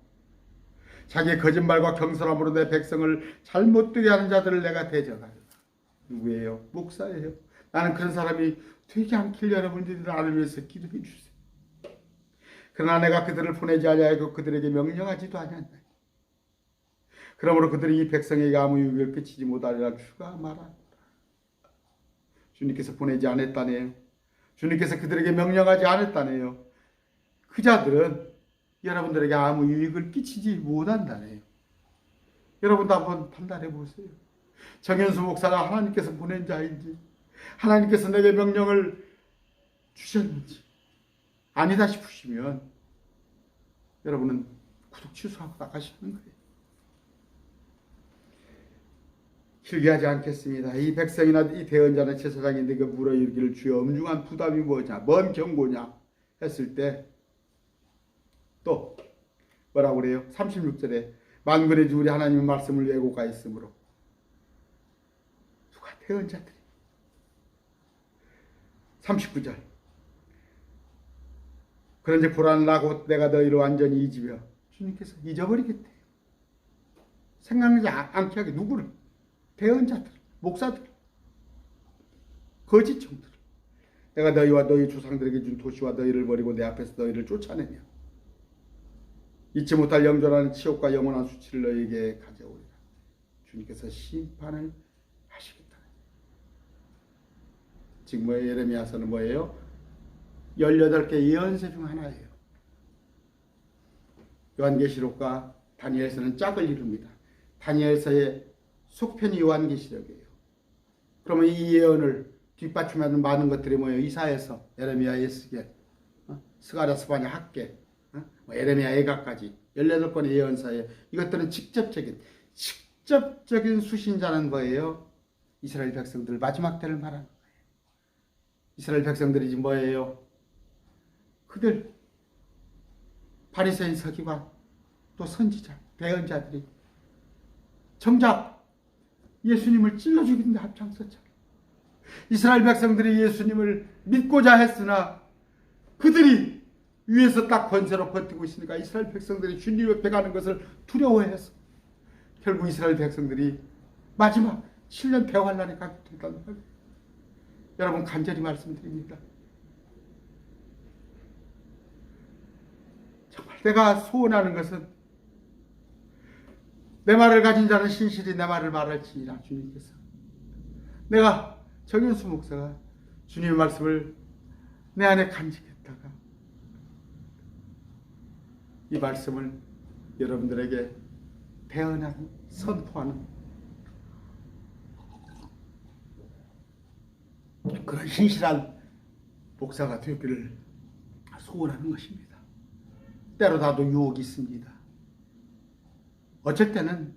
자기의 거짓말과 경솔함으로 내 백성을 잘못되게 하는 자들을 내가 대적하리라. 누구예요? 목사예요. 나는 그런 사람이 되지 않길 여러분들이 나를 위해서 기도해 주세요. 그러나 내가 그들을 보내지 아니하고 그들에게 명령하지도 아니한다. 그러므로 그들이 이 백성에게 아무 유익을 끼치지 못하리라 주가 말하노라. 주님께서 보내지 않았다네요. 주님께서 그들에게 명령하지 않았다네요. 그 자들은 여러분들에게 아무 유익을 끼치지 못한다네요. 여러분도 한번 판단해 보세요. 정현수 목사가 하나님께서 보낸 자인지 하나님께서 내게 명령을 주셨는지 아니다 싶으시면 여러분은 구독 취소하고 나가시는 거예요. 길게 하지 않겠습니다. 이 백성이나 이 대언자나 제사장이 내게 물어 이르기를 주여 엄중한 부담이 뭐냐 뭔 경고냐 했을 때 또 뭐라고 그래요? 36절에 만군의 주 우리 하나님의 말씀을 왜곡하 있으므로 누가 대언자들이 39절 그런지 보라라고 내가 너희를 완전히 잊으며 주님께서 잊어버리겠대요. 생각나지 않게 하게 누구를? 대언자들, 목사들, 거짓종들. 내가 너희와 너희 조상들에게 준 도시와 너희를 버리고 내 앞에서 너희를 쫓아내며 잊지 못할 영존하는 치욕과 영원한 수치를 너희에게 가져오리라. 주님께서 심판을 하시겠다. 지금 뭐예요? 예레미야서는 뭐예요? 18개 예언서 중 하나예요. 요한계시록과 다니엘서는 짝을 이룹니다. 다니엘서의 속편이 요한계시록이에요. 그러면 이 예언을 뒷받침하는 많은 것들이 뭐예요? 이사야서, 예레미야, 에스겔, 스가랴, 스바냐, 학계, 예레미야, 애가까지 18권의 예언서에 이것들은 직접적인 직접적인 수신자는 뭐예요? 이스라엘 백성들 마지막 때를 말하는 거예요. 이스라엘 백성들이 지금 뭐예요? 그들 바리새인 서기관 또 선지자 대언자들이 정작 예수님을 찔러 죽이는 데 앞장섰잖아요. 이스라엘 백성들이 예수님을 믿고자 했으나 그들이 위에서 딱 권세로 버티고 있으니까 이스라엘 백성들이 주님 옆에 가는 것을 두려워해서 결국 이스라엘 백성들이 마지막 7년 대환란에 가게 된다는 거예요. 여러분 간절히 말씀드립니다. 정말 내가 소원하는 것은 내 말을 가진 자는 신실히 내 말을 말할지니라. 주님께서 내가 정윤수 목사가 주님의 말씀을 내 안에 간직했다가 이 말씀을 여러분들에게 대언하는 선포하는 그런 신실한 목사가 되기를 소원하는 것입니다. 때로 나도 유혹이 있습니다. 어쩔 때는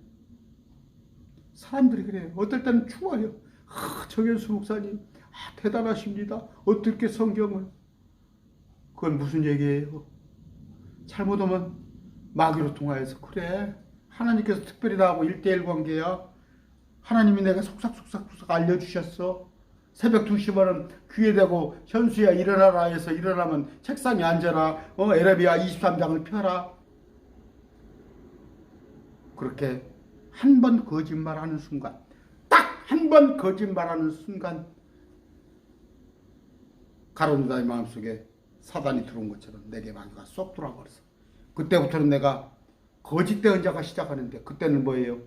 사람들이 그래요. 어떨 때는 추워요. 정현수 목사님 대단하십니다. 어떻게 성경을 그건 무슨 얘기예요? 잘못하면 마귀로 통하여서 그래 하나님께서 특별히 나하고 1대1 관계야. 하나님이 내가 속삭속삭 알려주셨어. 새벽 2시면은 귀에 대고 현수야 일어나라 해서 일어나면 책상에 앉아라. 에레미야 23장을 펴라. 그렇게 한 번 거짓말하는 순간, 딱 한 번 거짓말하는 순간 가룟 유다의 마음속에 사단이 들어온 것처럼 내게 마귀가 쏙 들어와버렸어. 그때부터는 내가 거짓 대언자가 시작하는데 그때는 뭐예요?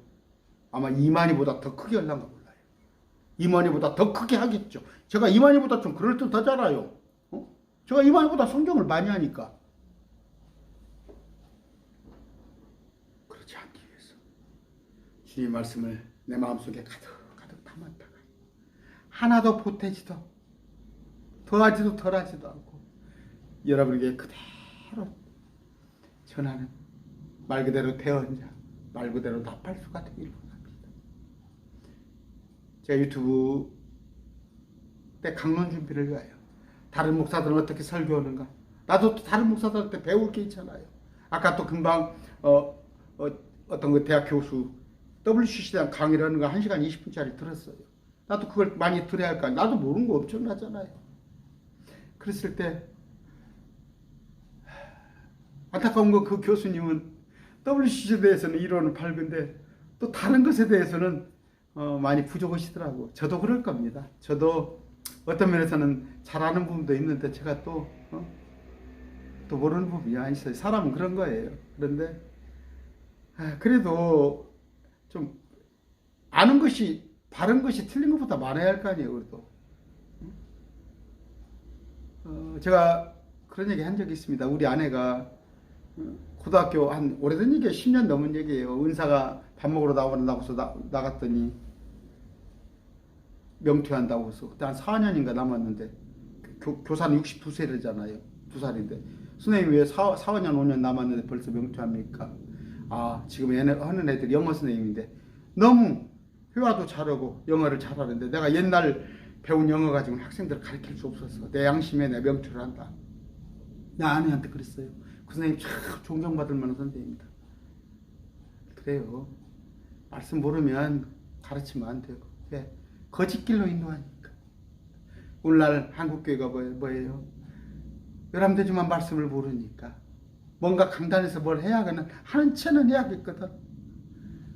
아마 이만희보다 더 크게 하려는가 몰라요. 이만희보다 더 크게 하겠죠. 제가 이만희보다 좀 그럴듯하잖아요. 제가 이만희보다 성경을 많이 하니까. 그렇지 않기 위해서 주님 말씀을 내 마음속에 가득 담았다가 하나도 보태지도 더하지도 덜하지도 않고 여러분에게 그대로 전하는 말 그대로 대언자, 말 그대로 나팔수가 되기를 원합니다. 제가 유튜브 때 강론 준비를 위하여 다른 목사들은 어떻게 설교하는가, 나도 다른 목사들한테 배울 게 있잖아요. 아까 또 금방 어떤 그 대학 교수 WCC에 대한 강의를 하는 거 1시간 20분짜리 들었어요. 나도 그걸 많이 들어야 할까. 나도 모르는 거 엄청나잖아요. 그랬을 때 안타까운 건 그 교수님은 WCC에 대해서는 이론은 밝은데 또 다른 것에 대해서는 많이 부족하시더라고. 저도 그럴 겁니다. 저도 어떤 면에서는 잘하는 부분도 있는데 제가 또 모르는 부분이 있어요. 사람은 그런 거예요. 그런데 그래도 좀 아는 것이 바른 것이 틀린 것보다 많아야 할 거 아니에요. 그래도 제가 그런 얘기 한 적이 있습니다. 우리 아내가 고등학교 한 오래된 얘기예요. 10년 넘은 얘기예요. 은사가 밥 먹으러 나온다고 해서 나갔더니 명퇴한다고 해서 그때 한 4년인가 남았는데 교사는 62세잖아요. 2살인데 선생님이 왜 4년 5년 남았는데 벌써 명퇴합니까? 지금 하는 애들이 영어 선생님인데 너무 회화도 잘하고 영어를 잘하는데 내가 옛날 배운 영어 가지고 학생들을 가르칠 수 없어서 내 양심에 내 명퇴를 한다. 내 아내한테 그랬어요. 그 선생님 참 존경받을 만한 선생님이다. 그래요. 말씀 모르면 가르치면 안 되고. 왜? 거짓길로 인도하니까. 오늘날 한국교회가 뭐예요? 11대지만 말씀을 모르니까. 뭔가 강단에서 뭘 해야 하는 채는 해야겠거든.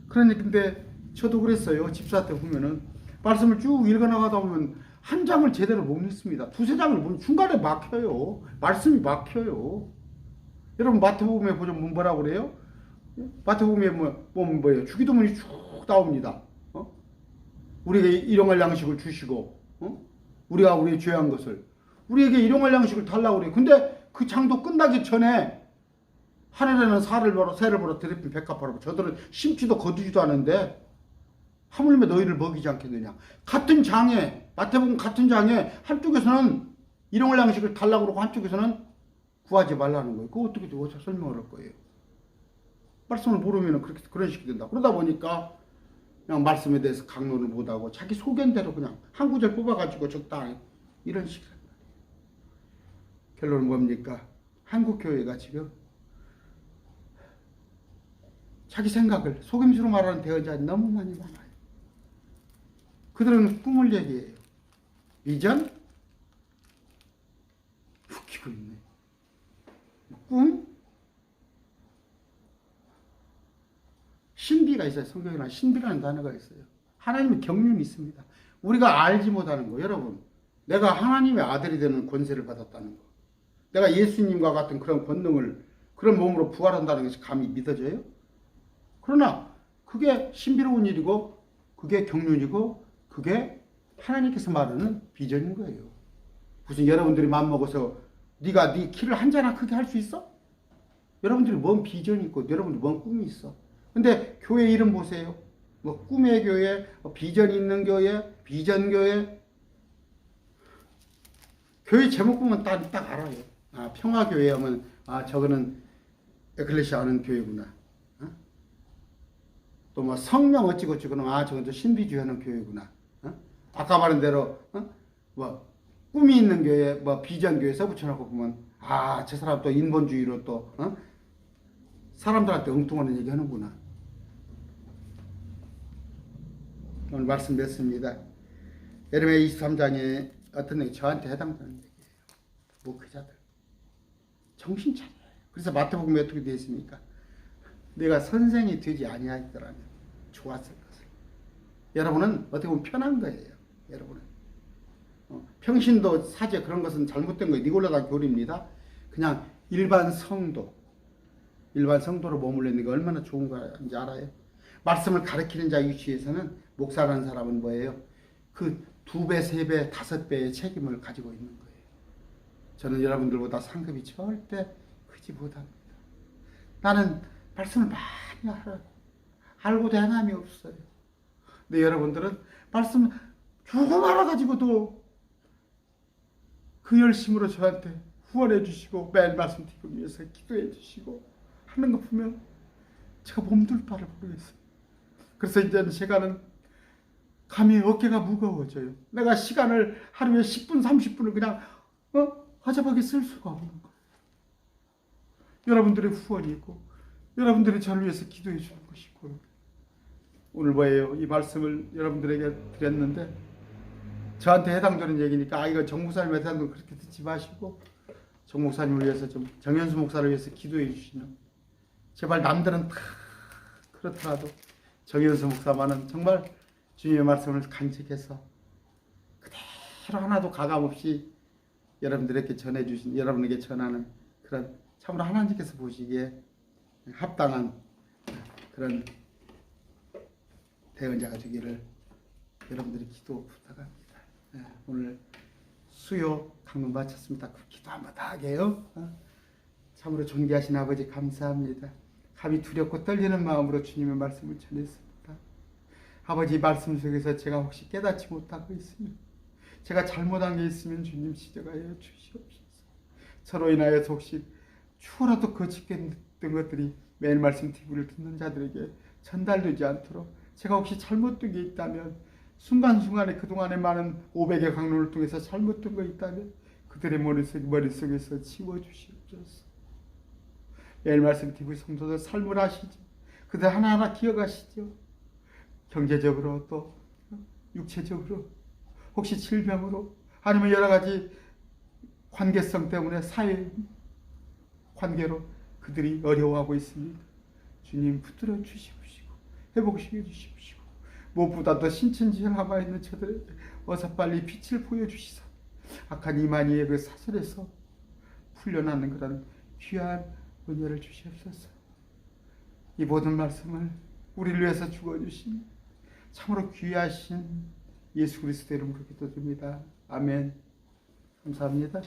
그러니 근데 저도 그랬어요. 집사한테 보면은 말씀을 쭉 읽어나가다 보면 한 장을 제대로 못 읽습니다. 두세 장을 보면 중간에 막혀요. 말씀이 막혀요. 여러분 마태복음에 보면 뭐라고 그래요? 마태복음에 보면 뭐예요? 주기도문이 쭉 나옵니다. 우리에게 일용할 양식을 주시고, 우리가 우리의 죄한 것을 우리에게 일용할 양식을 달라고 그래요. 근데 그 장도 끝나기 전에 하늘에는 새를 보러 드레핀 백합화라고 저들은 심지도 거두지도 않은데 하물며 너희를 먹이지 않겠느냐. 같은 장에 마태복음 같은 장에 한쪽에서는 일용할 양식을 달라고 그러고 한쪽에서는 구하지 말라는 거예요. 그거 어떻게 설명을 할 거예요? 말씀을 모르면 그런 식이 된다. 그러다 보니까 그냥 말씀에 대해서 강론을 못하고 자기 소견대로 그냥 한 구절 뽑아가지고 적당히 이런 식으로. 결론은 뭡니까? 한국 교회가 지금 자기 생각을 속임수로 말하는 대언자들이 너무 많이 많아요. 그들은 꿈을 얘기해요. 비전? 웃기고 있네. 꿈? 신비가 있어요. 성경에는 신비라는 단어가 있어요. 하나님의 경륜이 있습니다. 우리가 알지 못하는 거. 여러분, 내가 하나님의 아들이 되는 권세를 받았다는 거. 내가 예수님과 같은 그런 권능을, 그런 몸으로 부활한다는 것이 감히 믿어져요? 그러나 그게 신비로운 일이고 그게 경륜이고 그게 하나님께서 말하는 비전인 거예요. 무슨 여러분들이 마음먹어서 네가 네 키를 한 자나 크게 할 수 있어? 여러분들이 뭔 비전이 있고 여러분들이 뭔 꿈이 있어. 근데 교회 이름 보세요. 뭐 꿈의 교회, 비전 있는 교회, 비전 교회. 교회 제목 보면 딱 알아요. 아, 평화교회 하면 아, 저거는 에클레시아 하는 교회구나. 또 뭐 성령 어찌고찌고 아, 저건 또 신비주의하는 교회구나. 아까 말한 대로 뭐 꿈이 있는 교회, 뭐 비전 교회 써붙여놓고 보면 아, 저 사람 또 인본주의로 또 사람들한테 엉뚱한 얘기 하는구나. 오늘 말씀 맺습니다. 예레미야 23장에 어떤 얘기 저한테 해당되는 얘기예요. 목회자들 정신 차려요. 그래서 마태복음에 어떻게 되어 있습니까? 내가 선생이 되지 아니하였더라면 좋았을 것을. 여러분은 어떻게 보면 편한 거예요. 여러분은 평신도 사제 그런 것은 잘못된 거예요. 니골라다 교리입니다. 그냥 일반 성도로 머물러 있는 게 얼마나 좋은 건지 알아요? 말씀을 가르치는 자 위치에서는 목사라는 사람은 뭐예요? 그 2배, 3배, 5배의 책임을 가지고 있는 거예요. 저는 여러분들보다 상급이 절대 크지 못합니다. 나는 말씀을 많이 알아요. 알고도 행함이 없어요. 근데 여러분들은 말씀 조금 알아가지고도 그 열심으로 저한테 후원해 주시고 매일 말씀 듣기 위해서 기도해 주시고 하는 거 보면 제가 몸둘 바를 모르겠어요. 그래서 이제는 제가는 감히 어깨가 무거워져요. 내가 시간을 하루에 10분, 30분을 그냥 허접하게 쓸 수가 없는 거예요. 여러분들의 후원이 있고 여러분들이 저를 위해서 기도해 주는 것이고 오늘 뭐예요? 이 말씀을 여러분들에게 드렸는데 저한테 해당되는 얘기니까 이거 정 목사님한테 해당되는 그렇게 듣지 마시고 정 목사님을 위해서 좀 정현수 목사를 위해서 기도해 주시는 제발 남들은 다 그렇더라도 정현수 목사만은 정말 주님의 말씀을 간직해서 그대로 하나도 가감없이 여러분들에게 전해주신 여러분에게 전하는 그런 참으로 하나님께서 보시기에 합당한 그런 대언자가 되기를 여러분들이 기도 부탁합니다. 오늘 수요 강론 마쳤습니다. 그 기도 한번 다 하게요. 참으로 존귀하신 아버지 감사합니다. 감히 두렵고 떨리는 마음으로 주님의 말씀을 전했습니다. 아버지 말씀 속에서 제가 혹시 깨닫지 못하고 있으면 제가 잘못한 게 있으면 주님 지적하여 주시옵소서. 저로 인하여서 혹시 추호라도 거짓된 것들이 매일 말씀 TV를 듣는 자들에게 전달되지 않도록 제가 혹시 잘못된 게 있다면 순간순간에 그동안에 많은 500의 강론을 통해서 잘못된 거 있다면 그들의 머릿속에서 지워주시옵소서. 매일 말씀 TV 성도들 삶을 아시죠. 그들 하나하나 기억하시죠. 경제적으로 또 육체적으로 혹시 질병으로 아니면 여러 가지 관계성 때문에 사회 관계로 그들이 어려워하고 있습니다. 주님 붙들어 주시옵시고 회복시켜 주십시오. 무엇보다 더 신천지에 남아있는 저들에게 어서 빨리 빛을 보여주시사 악한 이만희의 그 사슬에서 풀려나는 그런 귀한 은혜를 주시옵소서. 이 모든 말씀을 우리를 위해서 죽어주신 참으로 귀하신 예수 그리스도 이름으로 기도드립니다. 아멘. 감사합니다.